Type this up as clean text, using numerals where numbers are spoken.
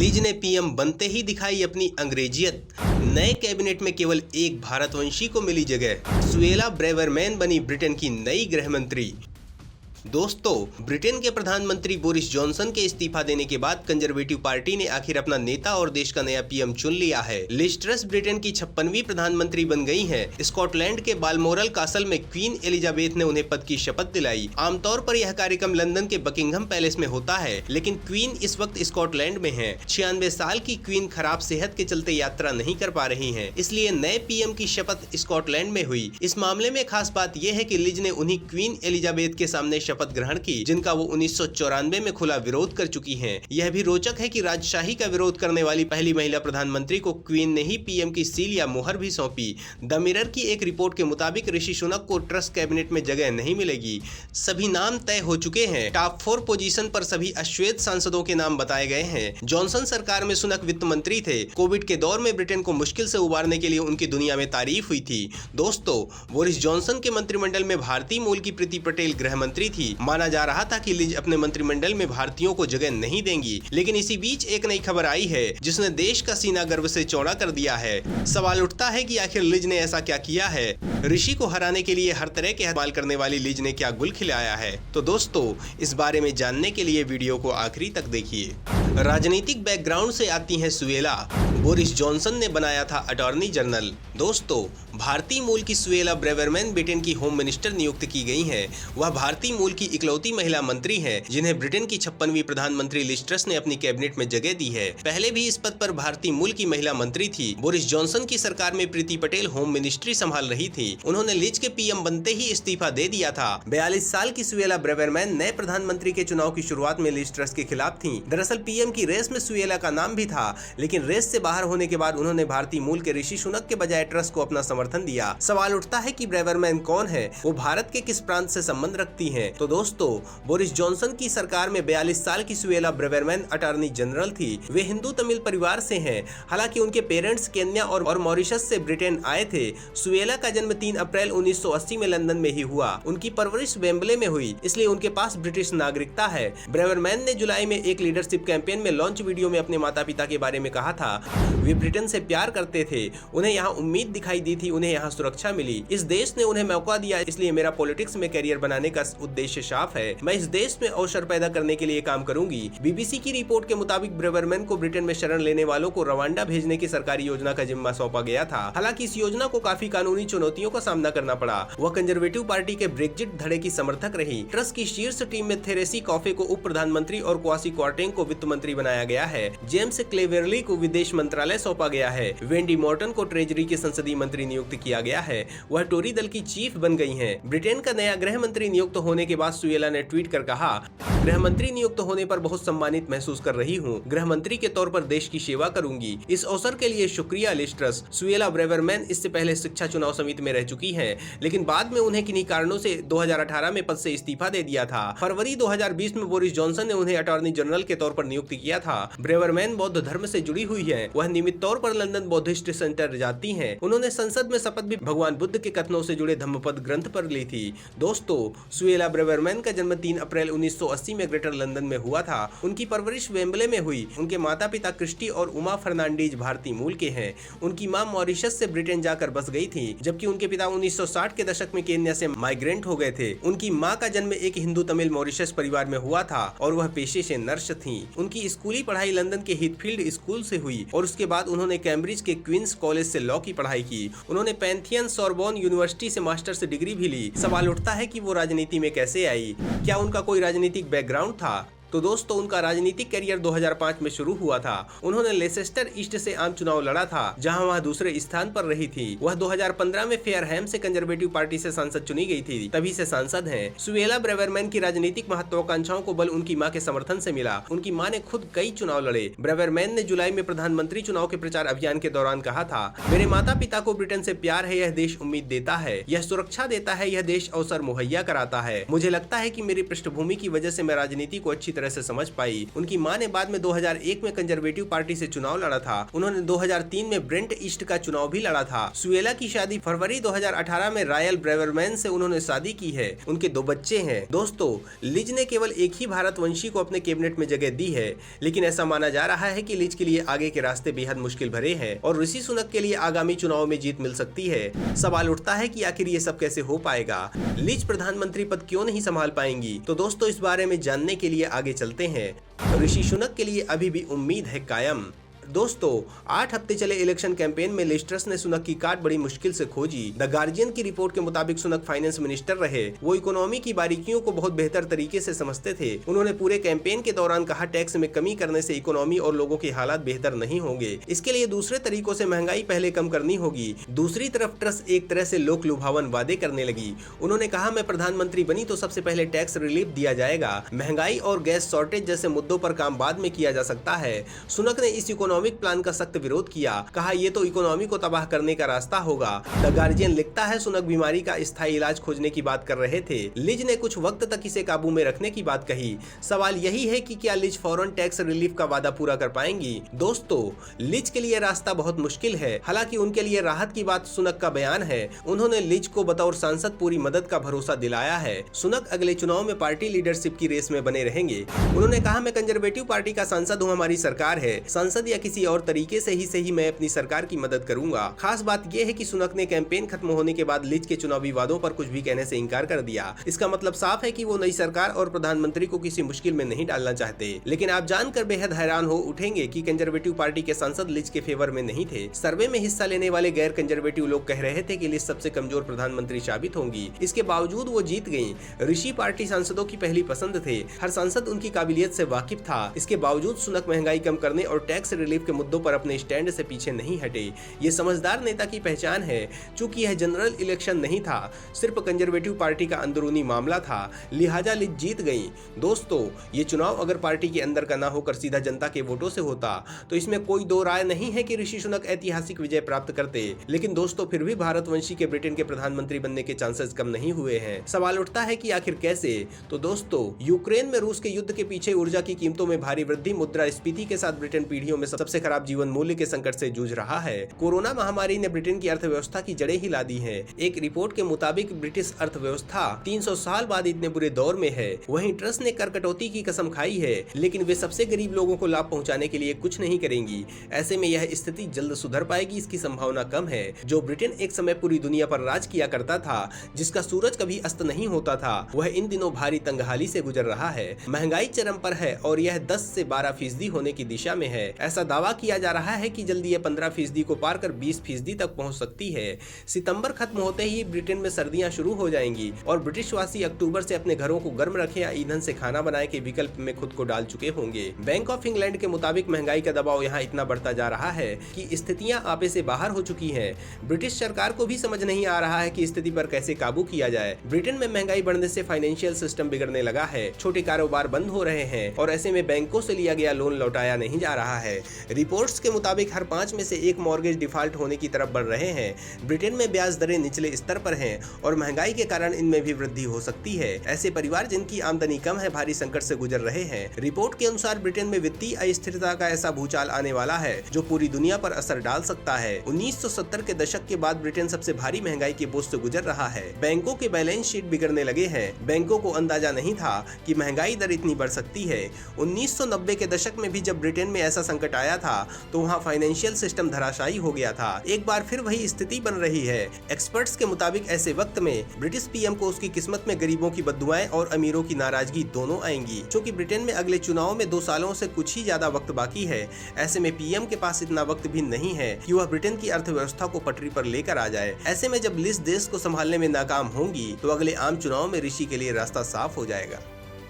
Liz ने PM बनते ही दिखाई अपनी अंग्रेजियत। नए कैबिनेट में केवल एक भारतवंशी को मिली जगह। सुएला ब्रेवरमैन बनी ब्रिटेन की नई गृह मंत्री। दोस्तों, ब्रिटेन के प्रधानमंत्री बोरिस जॉनसन के इस्तीफा देने के बाद कंजर्वेटिव पार्टी ने आखिर अपना नेता और देश का नया पीएम चुन लिया है। लिज ट्रस ब्रिटेन की 56वीं प्रधानमंत्री बन गई हैं। स्कॉटलैंड के बालमोरल कासल में क्वीन एलिजाबेथ ने उन्हें पद की शपथ दिलाई। आमतौर पर यह कार्यक्रम लंदन के बकिंघम पैलेस में होता है, लेकिन क्वीन इस वक्त स्कॉटलैंड में है। 96 साल की क्वीन खराब सेहत के चलते यात्रा नहीं कर पा रही है, इसलिए नए पीएम की शपथ स्कॉटलैंड में हुई। इस मामले में खास बात यह है कि लिज ने उन्हीं क्वीन एलिजाबेथ के सामने शपथ ग्रहण की जिनका वो 1994 में खुला विरोध कर चुकी हैं। यह भी रोचक है कि राजशाही का विरोध करने वाली पहली महिला प्रधानमंत्री को क्वीन ने ही पीएम की सील या मुहर भी सौंपी। द मिरर की एक रिपोर्ट के मुताबिक ऋषि सुनक को ट्रस कैबिनेट में जगह नहीं मिलेगी। सभी नाम तय हो चुके हैं। टॉप 4 पोजीशन पर सभी अश्वेत सांसदों के नाम बताए गए हैं। जॉनसन सरकार में सुनक वित्त मंत्री थे। कोविड के दौर में ब्रिटेन को मुश्किल से उबारने के लिए उनकी दुनिया में तारीफ हुई थी। दोस्तों, बोरिस जॉनसन के मंत्रिमंडल में भारतीय मूल की प्रीति पटेल गृह मंत्री थी। माना जा रहा था कि लिज अपने मंत्रिमंडल में भारतीयों को जगह नहीं देंगी, लेकिन इसी बीच एक नई खबर आई है जिसने देश का सीना गर्व से चौड़ा कर दिया है। सवाल उठता है कि आखिर लिज ने ऐसा क्या किया है। ऋषि को हराने के लिए हर तरह के इस्तेमाल करने वाली लिज ने क्या गुल खिलाया है। तो दोस्तों, इस बारे में जानने के लिए वीडियो को आखिरी तक देखिए। राजनीतिक बैकग्राउंड से आती हैं सुएला। बोरिस जॉनसन ने बनाया था अटॉर्नी जनरल। दोस्तों, भारतीय मूल की सुएला ब्रेवरमैन ब्रिटेन की होम मिनिस्टर नियुक्त की गई हैं। वह भारतीय मूल की इकलौती महिला मंत्री हैं जिन्हें ब्रिटेन की 56वीं प्रधानमंत्री लिज ट्रस ने अपनी कैबिनेट में जगह दी है। पहले भी इस पद पर भारतीय मूल की महिला मंत्री थी। बोरिस जॉनसन की सरकार में प्रीति पटेल होम मिनिस्ट्री संभाल रही थी। उन्होंने लिज के पीएम बनते ही इस्तीफा दे दिया था। 42 साल की सुएला ब्रेवरमैन नए प्रधानमंत्री के चुनाव की शुरुआत में लिज ट्रस के खिलाफ थी। दरअसल पीएम की रेस में सुएला का नाम भी था, लेकिन रेस से बाहर होने के बाद उन्होंने भारतीय मूल के ऋषि सुनक के बजाय ट्रस को अपना समर्थन दिया। सवाल उठता है कि ब्रेवरमैन कौन है, वो भारत के किस प्रांत से संबंध रखती हैं। तो दोस्तों, बोरिस जॉनसन की सरकार में 42 साल की सुएला ब्रेवरमैन अटॉर्नी जनरल थी। वे हिंदू तमिल परिवार से हैं। हालांकि उनके पेरेंट्स केन्या और मॉरिशस से ब्रिटेन आए थे। सुएला का जन्म 3 अप्रैल 1980 में लंदन में ही हुआ। उनकी परवरिश वेम्बले में हुई, इसलिए उनके पास ब्रिटिश नागरिकता है। ब्रेवरमैन ने जुलाई में एक लीडरशिप कैंपेन में लॉन्च वीडियो में अपने माता पिता के बारे में कहा था। वे ब्रिटेन से प्यार करते थे, उन्हें यहाँ उम्मीद दिखाई दी थी, उन्हें यहाँ सुरक्षा मिली। इस देश ने उन्हें मौका दिया, इसलिए मेरा पॉलिटिक्स में करियर बनाने का उद्देश्य साफ है। मैं इस देश में अवसर पैदा करने के लिए काम करूंगी। बीबीसी की रिपोर्ट के मुताबिक ब्रेवरमैन को ब्रिटेन में शरण लेने वालों को रवांडा भेजने की सरकारी योजना का जिम्मा सौंपा गया था। हालांकि इस योजना को काफी कानूनी चुनौतियों का सामना करना पड़ा। वह कंजर्वेटिव पार्टी के ब्रेक्जिट धड़े की समर्थक रही। ट्रस की शीर्ष टीम में थेरेसी कॉफे को उप प्रधानमंत्री और क्वासी क्वार्टेंग को वित्त मंत्री बनाया गया है। जेम्स क्लेवेरली को विदेश मंत्रालय सौंपा गया है। वेंडी मॉर्टन को ट्रेजरी के संसदीय मंत्री नियुक्त किया गया है। वह टोरी दल की चीफ बन गई हैं। ब्रिटेन का नया गृह मंत्री नियुक्त होने के बाद सुएला ने ट्वीट कर कहा, गृह मंत्री नियुक्त होने पर बहुत सम्मानित महसूस कर रही हूँ। गृह मंत्री के तौर पर देश की सेवा करूंगी। इस अवसर के लिए शुक्रिया लिज ट्रस। सुएला ब्रेवरमैन इससे पहले शिक्षा चुनाव समिति में रह चुकी हैं, लेकिन बाद में उन्हें किन्हीं कारणों से 2018 में पद से इस्तीफा दे दिया था। फरवरी 2020 में बोरिस जॉनसन ने उन्हें अटॉर्नी जनरल के तौर पर नियुक्त किया था। ब्रेवरमैन बौद्ध धर्म से जुड़ी हुई है। वह नियमित तौर पर लंदन बौद्धिस्ट सेंटर जाती हैं। उन्होंने संसद में शपथ भी भगवान बुद्ध के कथनों से जुड़े धम्मपद ग्रंथ पर ली थी। दोस्तों, सुएला ब्रेवरमैन का जन्म 3 अप्रैल 1980 में ग्रेटर लंदन में हुआ था। उनकी परवरिश वेम्बले में हुई। उनके माता पिता क्रिस्टी और उमा फर्नांडीज भारतीय मूल के हैं। उनकी मां मॉरिशस से ब्रिटेन जाकर बस गई थी, जबकि उनके पिता 1960 के दशक में केन्या से माइग्रेंट हो गए थे। उनकी मां का जन्म एक हिंदू तमिल मॉरिशस परिवार में हुआ था और वह पेशे से नर्स थी। उनकी स्कूली पढ़ाई लंदन के हीथफील्ड स्कूल से हुई और उसके बाद उन्होंने कैम्ब्रिज के क्वींस कॉलेज से लॉ की पढ़ाई की। उन्होंने पैंथियन सोरबोन यूनिवर्सिटी से मास्टर्स डिग्री भी ली। सवाल उठता है कि वो राजनीति में कैसे आई। क्या उनका कोई राजनीतिक बैकग्राउंड था? तो दोस्तों, उनका राजनीतिक करियर 2005 में शुरू हुआ था। उन्होंने लेसेस्टर ईस्ट से आम चुनाव लड़ा था, जहां वह दूसरे स्थान पर रही थी। वह 2015 में फेयरहैम से कंजर्वेटिव पार्टी से सांसद चुनी गई थी, तभी से सांसद हैं। सुएला ब्रेवरमैन की राजनीतिक महत्वाकांक्षाओं को बल उनकी मां के समर्थन से मिला। उनकी मां ने खुद कई चुनाव लड़े। ब्रेवरमैन ने जुलाई में प्रधानमंत्री चुनाव के प्रचार अभियान के दौरान कहा था, मेरे माता पिता को ब्रिटेन से प्यार है। यह देश उम्मीद देता है, यह सुरक्षा देता है, यह देश अवसर मुहैया कराता है। मुझे लगता है कि मेरी पृष्ठभूमि की वजह से मैं राजनीति को अच्छी तरह से समझ पाई। उनकी मां ने बाद में 2001 में कंजर्वेटिव पार्टी से चुनाव लड़ा था। उन्होंने 2003 में ब्रेंट ईस्ट का चुनाव भी लड़ा था। सुएला की शादी फरवरी 2018 में रायल ब्रेवरमैन से उन्होंने शादी की है। उनके 2 बच्चे हैं। दोस्तों, लिज ने केवल एक ही भारतवंशी को अपने कैबिनेट में जगह दी है, लेकिन ऐसा माना जा रहा है कि लिज के लिए आगे के रास्ते बेहद मुश्किल भरे हैं और ऋषि सुनक के लिए आगामी चुनाव में जीत मिल सकती है। सवाल उठता है कि आखिर ये सब कैसे हो पाएगा? लिज प्रधानमंत्री पद क्यों नहीं संभाल पाएंगी? तो दोस्तों, इस बारे में जानने के लिए आगे चलते हैं। ऋषि सुनक के लिए अभी भी उम्मीद है कायम। दोस्तों, 8 हफ्ते चले इलेक्शन कैंपेन में लिज ट्रस ने सुनक की काट बड़ी मुश्किल से खोजी। द गार्जियन की रिपोर्ट के मुताबिक सुनक फाइनेंस मिनिस्टर रहे। वो इकोनॉमी की बारीकियों को बहुत बेहतर तरीके से समझते थे। उन्होंने पूरे कैंपेन के दौरान कहा, टैक्स में कमी करने से इकोनॉमी और लोगों के हालात बेहतर नहीं होंगे। इसके लिए दूसरे तरीकों से महंगाई पहले कम करनी होगी। दूसरी तरफ ट्रस एक तरह से लोक लुभावन वादे करने लगी। उन्होंने कहा, मैं प्रधानमंत्री बनी तो सबसे पहले टैक्स रिलीफ दिया जाएगा। महंगाई और गैस शॉर्टेज जैसे मुद्दों पर काम बाद में किया जा सकता है। सुनक ने इस इकोनॉमिक प्लान का सख्त विरोध किया। कहा, ये तो इकोनॉमी को तबाह करने का रास्ता होगा। द गार्जियन लिखता है, सुनक बीमारी का स्थायी इलाज खोजने की बात कर रहे थे। लिज ने कुछ वक्त तक इसे काबू में रखने की बात कही। सवाल यही है कि क्या लिज फौरन टैक्स रिलीफ का वादा पूरा कर पाएंगी? दोस्तों, लिज के लिए रास्ता बहुत मुश्किल है। हालांकि उनके लिए राहत की बात सुनक का बयान है। उन्होंने लिज को बतौर सांसद पूरी मदद का भरोसा दिलाया है। सुनक अगले चुनाव में पार्टी लीडरशिप की रेस में बने रहेंगे। उन्होंने कहा, मैं कंजर्वेटिव पार्टी का सांसद हूँ, हमारी सरकार है। सांसद या किसी और तरीके से ही मैं अपनी सरकार की मदद करूंगा। खास बात यह है कि सुनक ने कैंपेन खत्म होने के बाद लिज के चुनावी वादों पर कुछ भी कहने से इनकार कर दिया। इसका मतलब साफ है कि वो नई सरकार और प्रधानमंत्री को किसी मुश्किल में नहीं डालना चाहते। लेकिन आप जानकर बेहद हैरान हो उठेंगे कि कंजर्वेटिव पार्टी के सांसद लिज के फेवर में नहीं थे। सर्वे में हिस्सा लेने वाले गैर कंजर्वेटिव लोग कह रहे थे कि लिज सबसे कमजोर प्रधानमंत्री साबित होंगी। इसके बावजूद वो जीत गयी। ऋषि पार्टी सांसदों की पहली पसंद थे। हर सांसद उनकी काबिलियत से वाकिफ था। इसके बावजूद सुनक महंगाई कम करने और टैक्स रिलीफ के मुद्दों पर अपने स्टैंड से पीछे नहीं हटे। ये समझदार नेता की पहचान है। चूंकि यह जनरल इलेक्शन नहीं था, सिर्फ कंजर्वेटिव पार्टी का अंदरूनी मामला था, लिहाजा लिज जीत गई। दोस्तों, ये चुनाव अगर पार्टी के अंदर का ना होकर सीधा जनता के वोटों से होता तो इसमें कोई दो राय नहीं है कि ऋषि सुनक ऐतिहासिक विजय प्राप्त करते। लेकिन दोस्तों, फिर भी भारतवंशी के ब्रिटेन के प्रधानमंत्री बनने के चांसेस कम नहीं हुए हैं। सवाल उठता है कि आखिर कैसे? तो दोस्तों, यूक्रेन में रूस के युद्ध के पीछे ऊर्जा की कीमतों में भारी वृद्धि, मुद्रास्फीति के साथ ब्रिटेन पीढ़ियों में सबसे खराब जीवन मूल्य के संकट से जूझ रहा है। कोरोना महामारी ने ब्रिटेन की अर्थव्यवस्था की जड़ें हिला दी हैं। एक रिपोर्ट के मुताबिक ब्रिटिश अर्थव्यवस्था 300 साल बाद इतने बुरे दौर में है। वहीं ट्रस ने कर कटौती की कसम खाई है, लेकिन वे सबसे गरीब लोगों को लाभ पहुंचाने के लिए कुछ नहीं करेंगी। ऐसे में यह स्थिति जल्द सुधर पाएगी, इसकी संभावना कम है। जो ब्रिटेन एक समय पूरी दुनिया पर राज किया करता था, जिसका सूरज कभी अस्त नहीं होता था, वह इन दिनों भारी तंगहाली से गुजर रहा है। महंगाई चरम पर है और यह 10 से 12% होने की दिशा में है। ऐसा दावा किया जा रहा है कि जल्दी यह 15% को पार कर 20% तक पहुंच सकती है। सितंबर खत्म होते ही ब्रिटेन में सर्दियां शुरू हो जाएंगी और ब्रिटिश वासी अक्टूबर से अपने घरों को गर्म रखें या ईंधन से खाना बनाए के विकल्प में खुद को डाल चुके होंगे। बैंक ऑफ इंग्लैंड के मुताबिक महंगाई का दबाव यहाँ इतना बढ़ता जा रहा है कि स्थितियां आपे से बाहर हो चुकी हैं। ब्रिटिश सरकार को भी समझ नहीं आ रहा है कि स्थिति पर कैसे काबू किया जाए। ब्रिटेन में महंगाई बढ़ने से फाइनेंशियल सिस्टम बिगड़ने लगा है, छोटे कारोबार बंद हो रहे हैं और ऐसे में बैंकों से लिया गया लोन लौटाया नहीं जा रहा है। रिपोर्ट्स के मुताबिक हर 5 में से एक मॉर्गेज डिफॉल्ट होने की तरफ बढ़ रहे हैं। ब्रिटेन में ब्याज दरें निचले स्तर पर हैं और महंगाई के कारण इनमें भी वृद्धि हो सकती है। ऐसे परिवार जिनकी आमदनी कम है भारी संकट से गुजर रहे हैं। रिपोर्ट के अनुसार ब्रिटेन में वित्तीय अस्थिरता का ऐसा भूचाल आने वाला है जो पूरी दुनिया पर असर डाल सकता है। 1970 के दशक के बाद ब्रिटेन सबसे भारी महंगाई के बोझ से गुजर रहा है। बैंकों के बैलेंस शीट बिगड़ने लगे हैं। बैंकों को अंदाजा नहीं था कि महंगाई दर इतनी बढ़ सकती है। 1990 के दशक में भी जब ब्रिटेन में ऐसा संकट आया था तो वहाँ फाइनेंशियल सिस्टम धराशायी हो गया था। एक बार फिर वही स्थिति बन रही है। एक्सपर्ट्स के मुताबिक ऐसे वक्त में ब्रिटिश पीएम को उसकी किस्मत में गरीबों की बद्दुआएं और अमीरों की नाराजगी दोनों आएंगी। क्योंकि ब्रिटेन में अगले चुनाव में 2 सालों से कुछ ही ज्यादा वक्त बाकी है। ऐसे में पीएम के पास इतना वक्त भी नहीं है कि वह ब्रिटेन की अर्थव्यवस्था को पटरी पर लेकर आ जाए। ऐसे में जब लिज देश को संभालने में नाकाम होंगी तो अगले आम चुनाव में ऋषि के लिए रास्ता साफ हो जाएगा।